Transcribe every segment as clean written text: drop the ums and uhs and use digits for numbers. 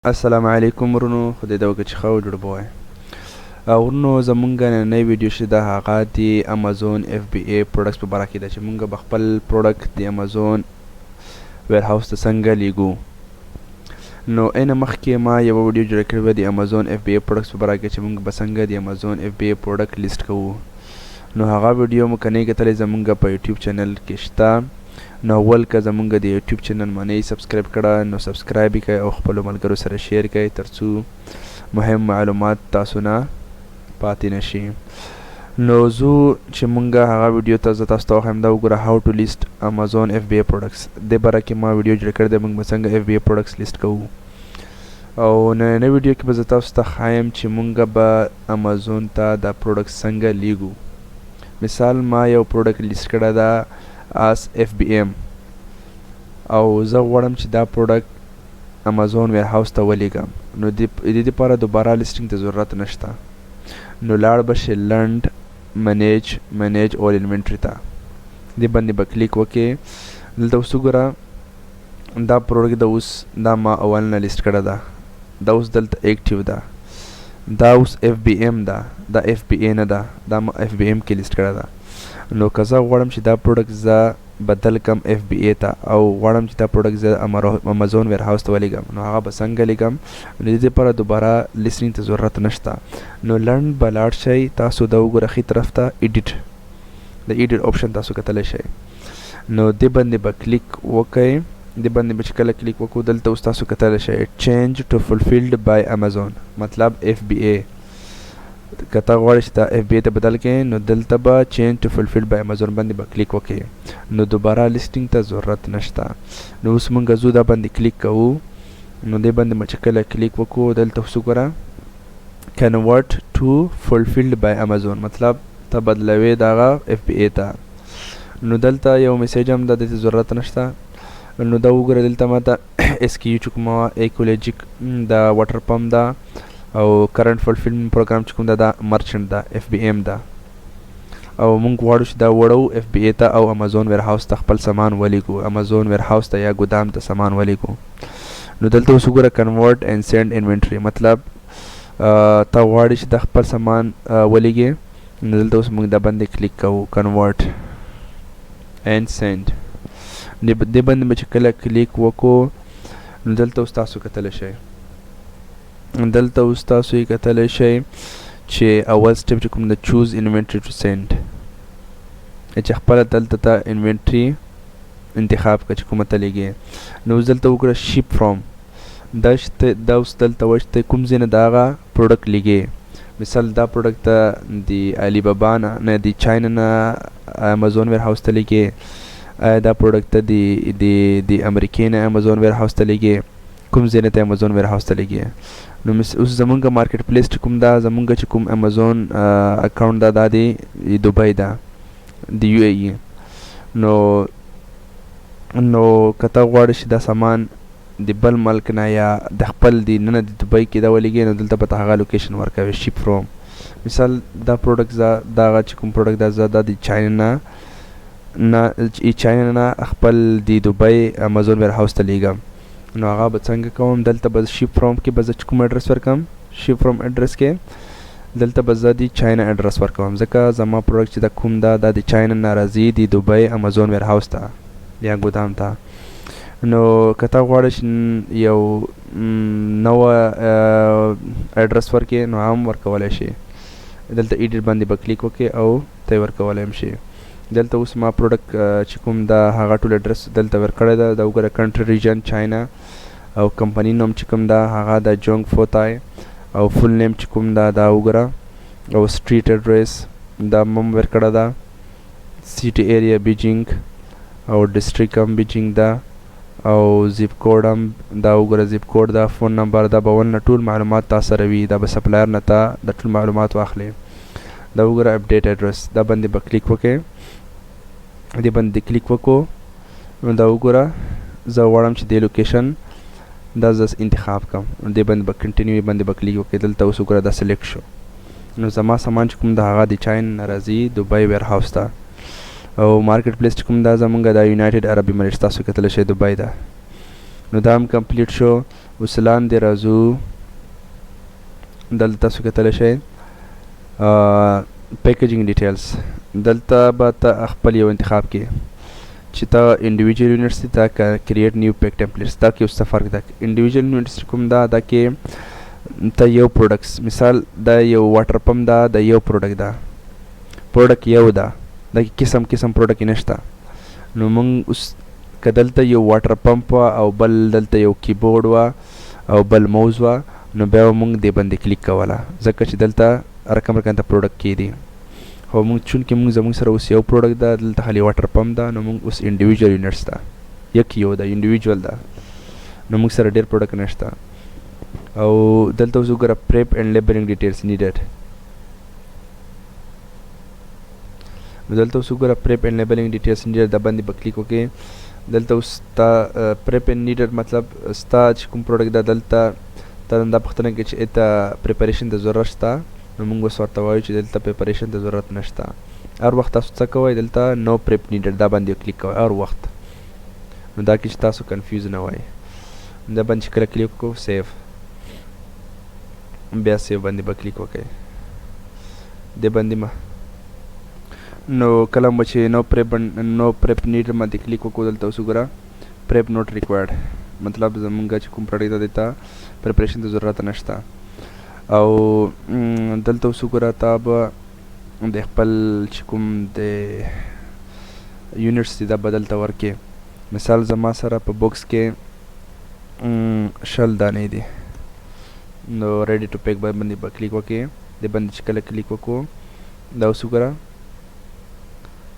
السلام علیکم ورونو خدای دې وکړي چې ښه وجوړ به وای ورونو زمونږ نننی ویډیو چې ده هغه د امازون FBA پروډکټس په باره کې ده چې مونږ به خپل پروډکټ د امازون ویرهاوس ته څنګه لیږو. نو اینه مخکې ما یوه ویډیو جوړه کړې وه د امازون FBA پروډکټس په باره کې چې مونږ به څنګه د امازون FBA پروډکټ لیست کوو. نو هغه ویډیو مو که نه یې کتلی زمونږ په یوټیوب چینل کې شته. نو اول که زمونږ د یوټیوب چینل ما نه سبسکرایب کړه نو سبسکرایب یې کړئ او خپلو ملګرو سره شیر کړئ تر څو مهم معلومات تاسو نه پاتې نشي. نو زه چې مونږ هغه ویډیو ته زه تاسو ته وښیم دا وګوره هاو ټو لیست امازون FBA پروډکټس. دې باره کې ما ویډیو جوړ کړی دی مونږ به څنګه FBA پروډکټس لیست کوو. او نننۍ ویډیو کې به زه تاسو ته ښایم چې مونږ به امازون ته دا پروډکټ څنګه لیږو. مثال ما یو پروډکټ لیست کړی ده as FBA او زه غواړم چې دا پروډکټ امازون ویرهاوس ته ولیږم. نو د دې دپاره دوباره لیسټینګ ته ضرورت نشته. نو لاړ به شې لنډ منیج اول انوینټري ته. دې باندې به کلیک وکړې. دلته اوس وګوره دا پروډکټ د اوس دا ما اول نه لیست کړی ده. دا اوس دلته ایکټیو ده. دا اوس FBM ده. دا FBA نه ده. دا ما FBM کې لیست کړی ده. نو که زه غواړم چې دا پروډکټ زه بدل کم FBA ته او غواړم چې دا پروډکټ زه امازون ویرهاوس ته ولیږم نو هغه به څنګه لیږم. نو د دې لپاره دوباره لیسټینګ ته ضرورت نشته. نو لنډ به لاړ شئ تاسو دا وګوره ښي طرف ته ایډیټ د ایډیټ آپشن تاسو کتلی شئ. نو دې باندې به کلیک وکئ. دې باندې به چې کله کلیک وکړو دلته اوس تاسو کتلی شئ چینج ټو فلفیلډ بای امازون مطلب FBA. که ته غواړې چې دا FBA ته بدل کړې نو دلته به چینج ټو فلفیلډ بای امازون باندې به کلیک وکړې. نو دوباره لیسټینګ ته ضرورت نشته. نو اوس مونږ ځو دا باندې کلیک کوو. نو دې باندې به چې کله کلیک وکړو دلته اوس وګوره کنورټ ټو فلفیلډ بای امازون مطلب ته بدلوې د هغه FBA ته. نو دلته یو میسیج هم ده دې ته ضرورت نشته. نو دا وګوره دلته ماته SKU چې کومه ایکولوجیک دا واټر پمپ ده او کرنٹ فلفلمنٹ پروګرام چې کوم دا مرچنټ ده FBM ده. او مونږ غواړو چې دا وړو FBA ته او امازون ویرهاوس ته خپل سامان ولیږو. امازون ویرهاوس ته یا ګودام ته سامان ولیږو. نو دلته اوس وګوره کنورټ اینډ سینډ انوینټري مطلب ته غواړې چې دا خپل سامان ولیږې. نو دلته اوس مونږ دا باندې کلیک کوو کنورټ اینډ سینډ. دې باندې به چې کله کلیک وکړو نو دلته اوس تاسو کتلی شئ دلته اوس تاسو یې کتلی شئ چې اول سټپ چې کوم د چوز انوینټري ټو سینډ چې خپله دلته ته انوینټري انتخاب کړه چې کومه ته لیږې. نو اوس دلته وکړه شیپ فرام دا اوس دلته وایي چې ته کوم ځای نه د هغه پروډکټ لیږې. مثال دا پروډکټ ته د علي بابا نه د چاینا نه امازون ویرهاوس ته لیږې. دا پروډکټ ته د امریکې نه امازون ویرهاوس ته لیږې. کوم ځای نه ته امازون ویرهاوس ته لیږې. نو اوس زمونږ مارکیټ پلیس چې کوم ده زمونږ چې کوم امازون اکاونټ ده دا د دوبۍ ده د UAE. نو که ته غواړې چې دا سامان د بل ملک نه یا د خپل د نه د دوبۍ کې دا ولیږې نو دلته به ته هغه لوکیشن ورکوې شیپ فروم. مثال دا پروډکټ دا هغه چې کوم پروډکټ ده زه دا د چاینا نه خپل د دوبۍ امازون ویرهاوس ته لیږم. نو هغه به څنګه کوم دلته به شیپ فروم کې به زه کوم اډرس ورکوم شیپ فروم اډرس کې دلته به زه د چاینا اډرس ورکوم ځکه زما پروډکټ چې دا کوم ده دا د چاینا نه راځي د دوبۍ امازون ویرهاوس ته یا ګودام ته. نو که ته غواړې چې یو نوه اډرس ورکې نو هم ورکولی شي. دلته ایډیټ باندې به کلیک وکړې او ته یې ورکولی هم شي. دلته اوس ما پروډکټ چې کوم دا هغه ټول اډرس دلته ورکړی ده. دا وګوره کنټري ریجن چاینا او کمپنی نوم چې کوم ده هغه د جونګ فوتای او فل نیم چې کوم ده دا وګوره او سټریټ اډرس دا هم ورکړی ده. سیټي ایریا بیجینګ او ډسټریک هم بیجینګ ده او زیپ کوډ هم دا وګوره زیپ کوډ ده. فون نمبر دا به ونه ټول معلومات تا سره وي. دا به سپلایر نه تا د ټول معلومات واخلې. دا وګوره اپډیټ اډرس دا باندې به کلیک وکړې. دې باندې کلیک وکړو نو دا وګوره زه غواړم چې دې لوکیشن دا زه انتخاب کړم. دې باندې به کنټینیو باندې به کلیک وکړې. دلته اوس وګوره دا سلیکټ شو. نو زما سامان چې کوم د هغه د چاینا نه راځي دوبۍ ویرهاوس ته او مارکیټ پلیس چې کوم دا زمونږ د یونایټډ عرب امریټس تاسو کتلی شئ دوبۍ ده. نو دا هم کمپلیټ شو. اوس لاندې راځو، دلته تاسو کتلی شئ پیکیجینګ ډیټیلز. دلته به ته خپل یو انتخاب کې چې ته انډیویجوال یونټس دي، ته کریټ نیو پیک ټمپلیټس. دا کې اوس څه فرق ده؟ انډیویجوال یونټس کوم دا کې ته یو پروډکټس، مثال دا یو واټر پمپ دا یو پروډکټ ده، پروډکټ یو ده، دا کې قسم پروډکټ نشته. نو موږ اوس که دلته یو واټر پمپ وه او بل دلته یو کیبورډ وه او بل موز وه، نو بیا به موږ دې باندې کلیک کوله، ځکه چې دلته رقم ته پروډکټ کېدي. خو موږ چونکې زموږ سره اوس یو پروډکټ ده، دلته خالي واټر پمپ ده، نو موږ اوس انډیویجوال یونټس ده، یو ده انډیویجوال ده، نو موږ سره ډېر پروډکټ نشته. او دلته اوس وګوره پریپ اینډ لیبلینګ ډیټیلز نیډډ. نو دلته اوس وګوره پریپ اینډ لیبلینګ ډیټیلز نیډډ، دا باندې به کلیک وکړې. دلته اوس ستا پریپ اینډ نیډډ مطلب ستا چې کوم پروډکټ ده، دلته ته دا پوښتنه کوي چې ته پریپریشن ته ضرورت شته، نو موږ اوس ورته وایو چې دلته پریپریشن ته ضرورت نشته. هر وخت تاسو څه کوئ، دلته نو پریپ نیډډ دا باندې کلیک کوئ هر وخت، نو دا کې چې تاسو کنفیوز نه وای. دا باندې چې کله کلیک وکړو سیف، بیا سیف باندې به کلیک وکړئ. دې باندې نو کله مو چې نو پریپ نیډ باندې کلیک وکړو، دلته اوس وګوره پریپ نوټ ریکوایرډ، مطلب زمونږ چې کوم پروډکټ ده دته پریپریشن ته ضرورت نشته. او دلته اوس وګوره تا به د خپل چې کوم د یونټس دي دا به دلته ورکې. مثال زما سره په بوکس کې 60 دانې دي، نو ریډي ټو پیک باندې به کلیک وکړې. دې باندې چې کله کلیک وکړو، دا اوس وګوره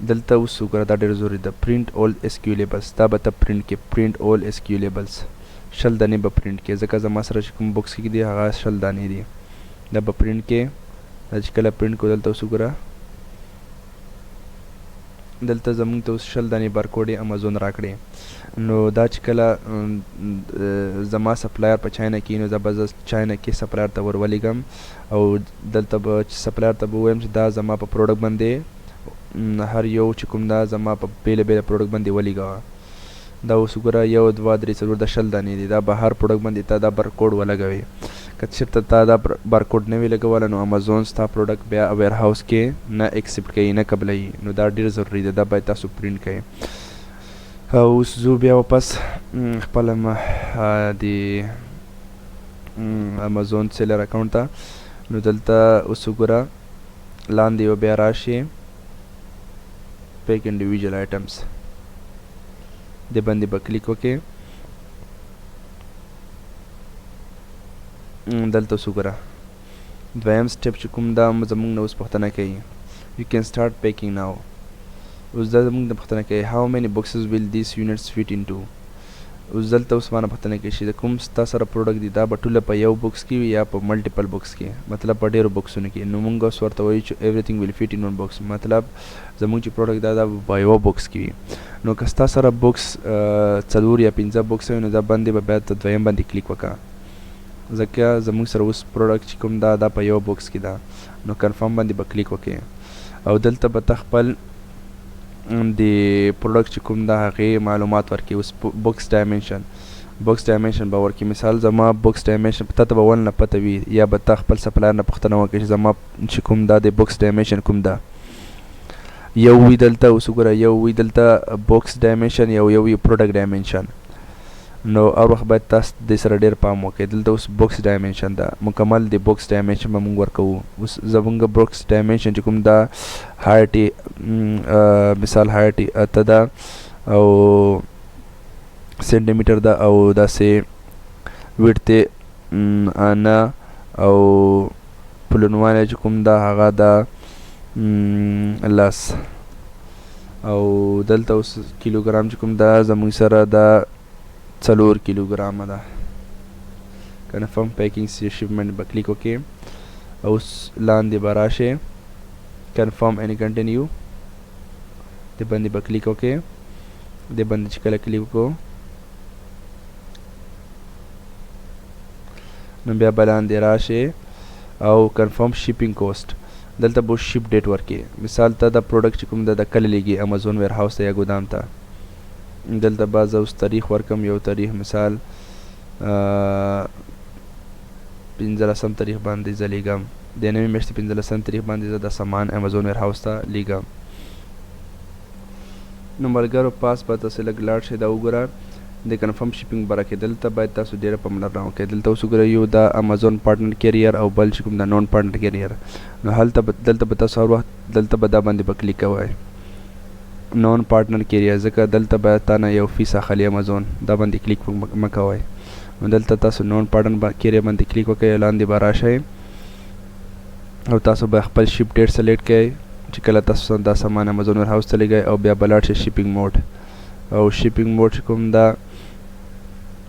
دلته اوس وګوره دا ډېر ضروري ده، پرینټ اول اس کیو لیبلز، دا به ته پرینټ کې پرینټ اول اس کیو لیبلز 60 دانې به پرینټ کې، ځکه زما سره چې کوم بوکس کې دي هغه 60 دانې دي، دا به پرینټ کې. دا چې کله پرینټ کړو، دلته اوس وګوره دلته زمونږ ته اوس 60 دانې بارکوډ یې امازون راکړې. نو دا چې کله زما سپلایر په چاینا کې، نو دا به زه چاینا کې سپلایر ته ورولېږم، او دلته به سپلایر ته به ووایم چې دا زما په پروډکټ باندې هر یو چې کوم دا زما په بیله پروډکټ باندې ولېږوه. دا اوس وګوره 1 2 3 4 دا 60 دانې دي، دا به هر پروډکټ باندې تا دا بارکوډ ولګوي. که چېرته تا دا بارکوډ نه وي لګولی، نو امازون ستا پروډکټ بیا ویر هاوس کې نه ایکسپټ کوي، نه قبلوي. نو دا ډېر ضروري ده، دا باید تاسو پرینټ کوئ. اوس زو بیا واپس خپله د امازون سیلر اکاونټ ته. نو دلته اوس وګوره لاندې یو بیا راشي پیک انډیویجوال آیټمز، دې باندې به کلیک وکړې. دلته اوس وګوره دویم سټیپ چې کوم دا زموږ نه اوس پوښتنه کوي، یو کین سټارټ پیکینګ ناو. اوس دا زموږ نه پوښتنه کوي هاو مینی بوکسز ویل دیس یونټس فیټ انټو. اوس دلته اوس مانه پوښتنه کوي چې کوم ستا سره پروډکټ دي دا به ټوله په یو بوکس کې وي یا په ملټیپل بوکس کې، مطلب په ډېرو بوکسونو کې. نو موږ اوس ورته وایو چې ایوریثینګ ویل فیټ ان ون بوکس، مطلب زموږ چې پروډکټ دا په یو بوکس کې وي. نو که ستا سره بوکس 4 یا 15 بوکس وي، نو دا باندې به بیا ته دویم باندې کلیک وکړه، ځکه زموږ سره اوس پروډکټ چې کوم دا په یو بوکس کې ده. نو کنفرم باندې به کلیک وکړې، او دلته به ته خپل د پروډکټ چې کوم دا هغې معلومات ورکړي. اوس بوکس ډایمنشن به ورکړي. مثال زما بوکس ډایمنشن تا ته به ول نه پته وي، یا به تا خپل سپلایر نه پوښتنه وکړي چې زما چې کوم دا د بوکس ډایمنشن کوم ده. یو وي دلته اوس وګوره یو وي دلته بوکس ډایمنشن، یو وي پروډکټ ډایمنشن. نو هر وخت باید تاسو دې سره ډېر پام وکړئ. دلته اوس بوکس ډایمنشن ده، مکمل د بوکس ډایمنشن به موږ ورکوو. اوس زموږ بوکس ډایمنشن چې کوم دا هایټ مثال هایټ 8 ده او سنټیمیټر ده، او داسې ویډت 9 او پلنوالی چې کوم دا هغه ده 10. او دلته اوس کیلوګرام چې کوم دا زموږ سره دا 4 کیلوګرامه ده. کنفرم پیکینګ شپمنټ به کلیک وکړې. اوس لاندې به راشې کنفرم اینی کنټینیو، دې باندې به کلیک وکړې. دې باندې چې کله کلیک وکړو، نو بیا به لاندې راشې او کنفرم شیپینګ کوسټ، دلته به شیپ ډیټ ورکړې. مثال ته دا پروډکټ چې کوم دا کله لېږي امازون ویر هاوس ته یا ګودام ته، دلته به زه اوس تاریخ ورکم، یو تاریخ مثال 15 تاریخ باندې زه لیږم، د نوې میاشتې 15 تاریخ باندې زه دا سامان امازون ویرهاوس ته لیږم. نو ملګرو پاس به تاسې لږ لاړ شئ، دا وګوره د کنفرم شیپینګ باره کې دلته باید تاسو ډېره پاملرنه وکړئ. دلته اوس وګورئ یو دا امازون پارټنر کیریر او بل چې کوم دا نون پارټنر کیریر. نو دلته به تاسو هر وخت دلته به دا باندې به کلیک کوئ نون پارټنر کیریر، ځکه دلته به تا نه یو فیس اخلي امازون، دا باندې کلیک مه کوئ. نو دلته تاسو نون پارټنر کیریر باندې کلیک وکړئ، لاندې به راشئ او تاسو به خپل شیپ ډیټ سلیکټ کړئ چې کله تاسو دا سامان امازون ویرهاوس ته لیږئ، او بیا به لاړ شئ شیپینګ موډ. او شیپینګ موډ چې کوم دا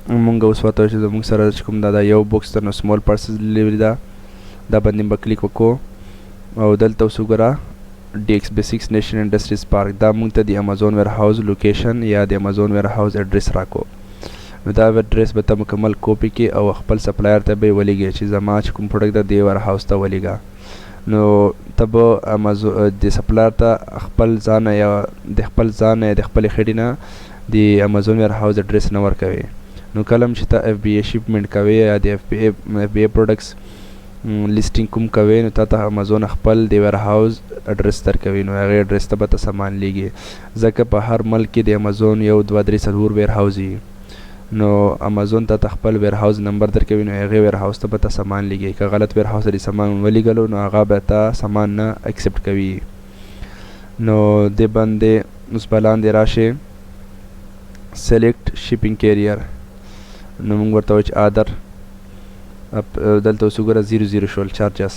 مونږ اوس ورته وایو چې زموږ سره چې کوم دا یو بوکس ته نو سمول پارسل ډیلیوري ده، دا باندې به کلیک وکړو او دلته اوس وګوره DX بیسکس نیشن انډسټریز پارک، دا مونږ ته د امازون ویرهاوس لوکیشن یا د امازون ویرهاوس ایډرس راکو. نو دا ایډرس به ته مکمل کوپی کې او خپل سپلایر ته به یې ولیږې چې زما چې کوم پروډکټ ده دې ویرهاوس ته ولیږه. نو ته به امازون د سپلایر ته خپل ځان یا د خپلې خېټې نه د امازون ویرهاوس ایډرس نه ورکوې. نو کله چې ته FBA شیپمنټ کوې یا د FBA پروډکټس لیسټینګ کوم کوې، نو تا ته امازون خپل د ویرهاوس اډرس درکوي، نو هغې اډرس ته به ته سامان لیږي، ځکه په هر ملک کې د امازون 1 2 3 4 ویرهاوس وي. نو امازون ته خپل ویرهاوس نمبر درکوي، نو هغې ویرهاوس ته به ته سامان لیږي. که غلط ویرهاوس ته دې سامان ولیږلو نو هغه به ته سامان نه اکسپټ کوي. نو دې باندې اوس به لاندې راشې سلیکټ شیپینګ کیریر، نو موږ ورته وایو چې آدر دلته اوس وګوره 00 شول چارجس.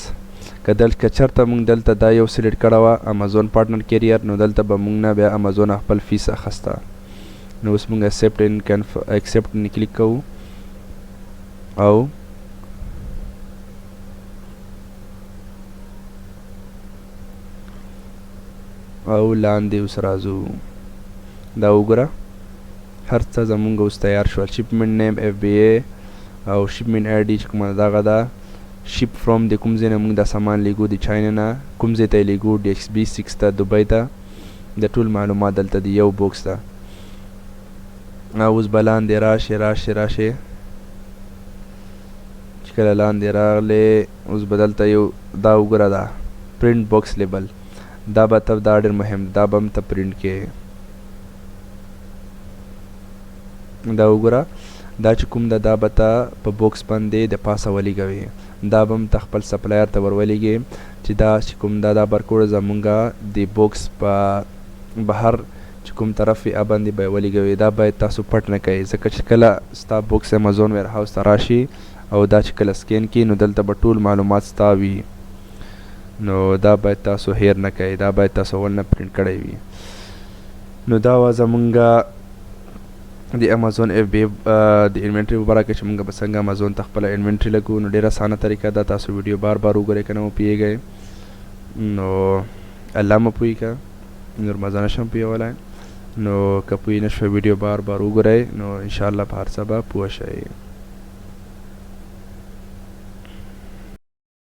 که چېرته موږ دلته دا یو سلیکټ کړه وه امازون پارټنر کیریر، نو دلته به موږ نه بیا امازون خپل فیس اخسته. نو اوس موږ اکسپټ نه کلیک کوو او لاندې اوس راځو، دا وګوره هر څه زمونږ اوس تیار شول. شیپمنټ نیم FBA او شیپمنټ ID چې کومه دغه ده، شیپ فرام د کوم ځای نه موږ دا سامان لیږو، د چاینا نه کوم ځای ته یې لیږو، DXB6 ته دوبۍ ته، د ټول معلومات دلته د یو بوکس ته. اوس به لاندې راشې چې کله لاندې راغلې اوس به دلته یو دا وګوره دا پرنټ بوکس لیبل، دا به ته دا ډېر مهم دا به هم ته پرنټ کې. دا وګوره دا چې کوم دا به ته په بوکس باندې د پاسه ولیږوي، دا به هم ته خپل سپلایر ته ورولېږې چې دا چې کوم دا برکوډ زمونږه د بوکس په بهر چې کوم طرف یې باندې به یې ولیږوي. دا باید تاسو پټ نه کوئ، ځکه چې کله ستا بوکس امازون ویرهاوس ته راشي او دا چې کله سکین کړي نو دلته به ټول معلومات ستا وي. نو دا باید تاسو هیر نه کوئ، دا باید تاسو اول نه پرنټ کړی وي. نو دا وه زمونږه د امازون FBA د انوینټري په باره کې چې موږ به څنګه امازون ته خپله انوینټري لګو. نو ډېره اسانه طریقه ده، تاسو ویډیو بار وګورئ که نه مو پوهېږئ نو الله مو پوهي که نور مزه نشم پوهولی. نو که پوه نه شوئ ویډیو بار وګورئ نو انشاءالله په هر څه به پوه شئ.